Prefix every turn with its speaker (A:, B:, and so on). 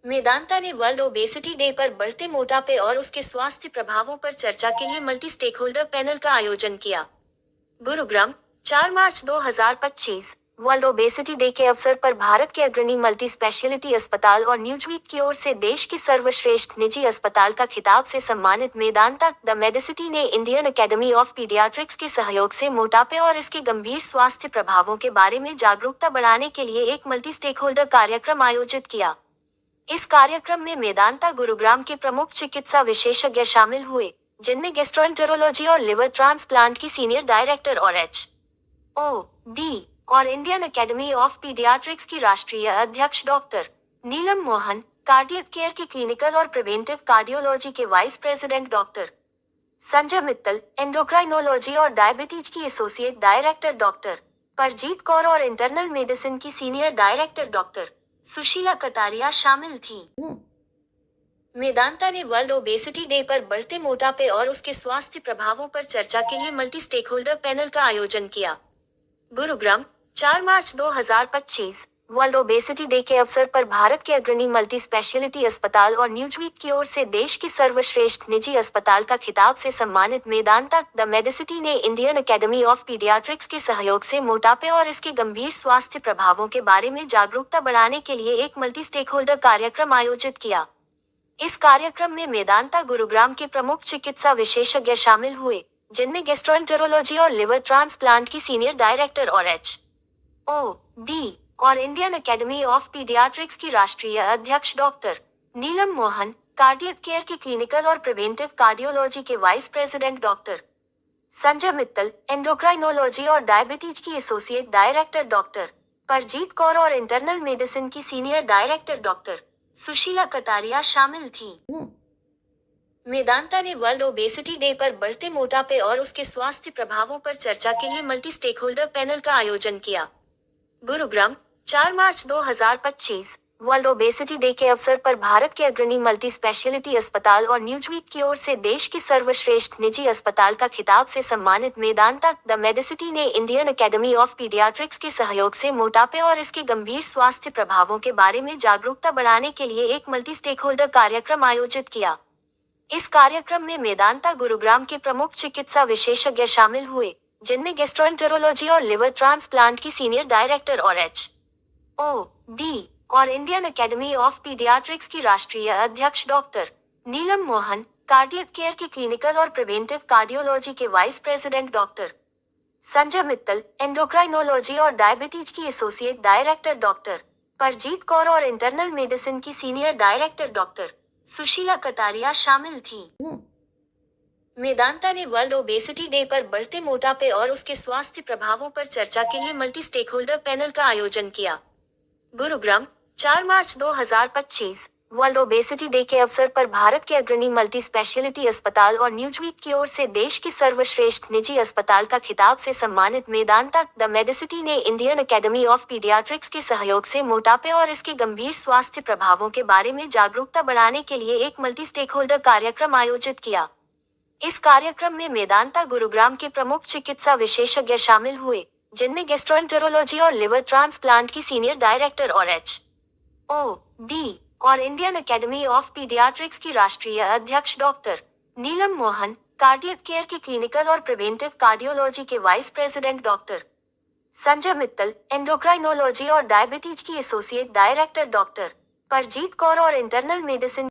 A: मेदांता ने world obesity day पर बढ़ते मोटापे और उसके स्वास्थ्य प्रभावों पर चर्चा के लिए मल्टी स्टेकहोल्डर पैनल का आयोजन किया। गुरुग्राम, 4 मार्च 2025। वर्ल्ड ओबेसिटी डे के अवसर पर भारत के अग्रणी मल्टी स्पेशलिटी अस्पताल और न्यूजवीक की ओर से देश के सर्वश्रेष्ठ निजी अस्पताल का खिताब से सम्मानित मेदांता द मेडिसिटी ने इंडियन एकेडमी ऑफ पीडियाट्रिक्स के सहयोग से मोटापे और इसके गंभीर स्वास्थ्य प्रभावों के बारे में जागरूकता बढ़ाने के लिए एक मल्टी स्टेकहोल्डर कार्यक्रम आयोजित किया। इस कार्यक्रम में मेदांता गुरुग्राम के प्रमुख चिकित्सा विशेषज्ञ शामिल हुए, जिनमें गैस्ट्रोएंटेरोलॉजी और लिवर ट्रांसप्लांट की सीनियर डायरेक्टर और एच.ओ.डी. और इंडियन एकेडमी ऑफ पीडियाट्रिक्स की राष्ट्रीय अध्यक्ष डॉक्टर नीलम मोहन, कार्डियक केयर के क्लिनिकल और प्रिवेंटिव कार्डियोलॉजी के vice president doctor Sanjay Mittal, endocrinology और डायबिटीज की associate director doctor Parjeet Kaur और इंटरनल मेडिसिन की senior director doctor Sushila Kataria शामिल थी। मेदांता ने वर्ल्ड ओबेसिटी डे पर बढ़ते मोटापे और उसके स्वास्थ्य प्रभावों पर चर्चा के लिए मल्टी स्टेकहोल्डर पैनल का आयोजन किया। गुरुग्राम, 4 मार्च 2025। वर्ल्ड ओबेसिटी डे के अवसर पर भारत के अग्रणी मल्टी स्पेशलिटी अस्पताल और न्यूजवीक की ओर से देश के सर्वश्रेष्ठ निजी अस्पताल का खिताब से सम्मानित मेदांता द मेडिसिटी ने इंडियन एकेडमी ऑफ पीडियाट्रिक्स के सहयोग से मोटापे और इसके गंभीर स्वास्थ्य प्रभावों के बारे में जागरूकता बढ़ाने के लिए एक मल्टी स्टेकहोल्डर कार्यक्रम आयोजित किया। इस कार्यक्रम में मेदांता गुरुग्राम के प्रमुख चिकित्सा विशेषज्ञ शामिल हुए, जिनमें गैस्ट्रोएंटेरोलॉजी और लिवर ट्रांसप्लांट की सीनियर डायरेक्टर और एच.ओ.डी. और इंडियन एकेडमी ऑफ पीडियाट्रिक्स की राष्ट्रीय अध्यक्ष डॉक्टर नीलम मोहन, कार्डियक केयर के क्लिनिकल और प्रिवेंटिव कार्डियोलॉजी के vice president doctor Sanjay Mittal, endocrinology और डायबिटीज की associate director doctor Parjeet Kaur और इंटरनल मेडिसिन की senior director doctor Sushila Kataria शामिल थी। मेदांता ने वर्ल्ड ओबेसिटी डे पर बढ़ते मोटापे और उसके स्वास्थ्य प्रभावों पर चर्चा के लिए मल्टी स्टेकहोल्डर पैनल का आयोजन किया। गुरुग्राम, 4 मार्च 2025। वर्ल्ड ओबेसिटी डे के अवसर पर भारत के अग्रणी मल्टी स्पेशलिटी अस्पताल और न्यूजवीक की ओर से देश के सर्वश्रेष्ठ निजी अस्पताल का खिताब से सम्मानित मेदांता द मेडिसिटी ने इंडियन एकेडमी ऑफ पीडियाट्रिक्स के सहयोग से मोटापे और इसके गंभीर स्वास्थ्य प्रभावों के बारे में जागरूकता बढ़ाने के लिए एक मल्टी स्टेकहोल्डर कार्यक्रम आयोजित किया। इस कार्यक्रम में मेदांता गुरुग्राम के प्रमुख चिकित्सा विशेषज्ञ शामिल हुए, जिनमें गैस्ट्रोएंटेरोलॉजी और लिवर ट्रांसप्लांट की सीनियर डायरेक्टर और एच.ओ.डी. और इंडियन एकेडमी ऑफ पीडियाट्रिक्स की राष्ट्रीय अध्यक्ष डॉक्टर नीलम मोहन, कार्डियक केयर के क्लिनिकल और प्रिवेंटिव कार्डियोलॉजी के vice president doctor Sanjay Mittal, endocrinology और डायबिटीज की associate director doctor Parjeet Kaur और इंटरनल मेडिसिन की senior director doctor Sushila Kataria शामिल थी। मेदांता ने वर्ल्ड ओबेसिटी डे पर बढ़ते मोटापे और उसके स्वास्थ्य प्रभावों पर चर्चा के लिए मल्टी स्टेकहोल्डर पैनल का आयोजन किया। गुरुग्राम, 4 मार्च 2025। वर्ल्ड ओबेसिटी डे के अवसर पर भारत के अग्रणी मल्टी स्पेशलिटी अस्पताल और न्यूजवीक की ओर से देश के सर्वश्रेष्ठ निजी अस्पताल का खिताब से सम्मानित मेदांता द मेडिसिटी ने इंडियन एकेडमी ऑफ पीडियाट्रिक्स के सहयोग से मोटापे और इसके गंभीर स्वास्थ्य प्रभावों के बारे में जागरूकता बढ़ाने के लिए एक मल्टी स्टेकहोल्डर कार्यक्रम आयोजित किया। इस कार्यक्रम में मेदांता गुरुग्राम के प्रमुख चिकित्सा विशेषज्ञ शामिल हुए, जिनमें गैस्ट्रोएंटेरोलॉजी और लिवर ट्रांसप्लांट की सीनियर डायरेक्टर और एच.ओ.डी. और इंडियन एकेडमी ऑफ पीडियाट्रिक्स की राष्ट्रीय अध्यक्ष डॉक्टर नीलम मोहन, कार्डियक केयर के क्लिनिकल और प्रिवेंटिव कार्डियोलॉजी के vice president doctor Sanjay Mittal, endocrinology और डायबिटीज की associate director doctor Parjeet Kaur और इंटरनल मेडिसिन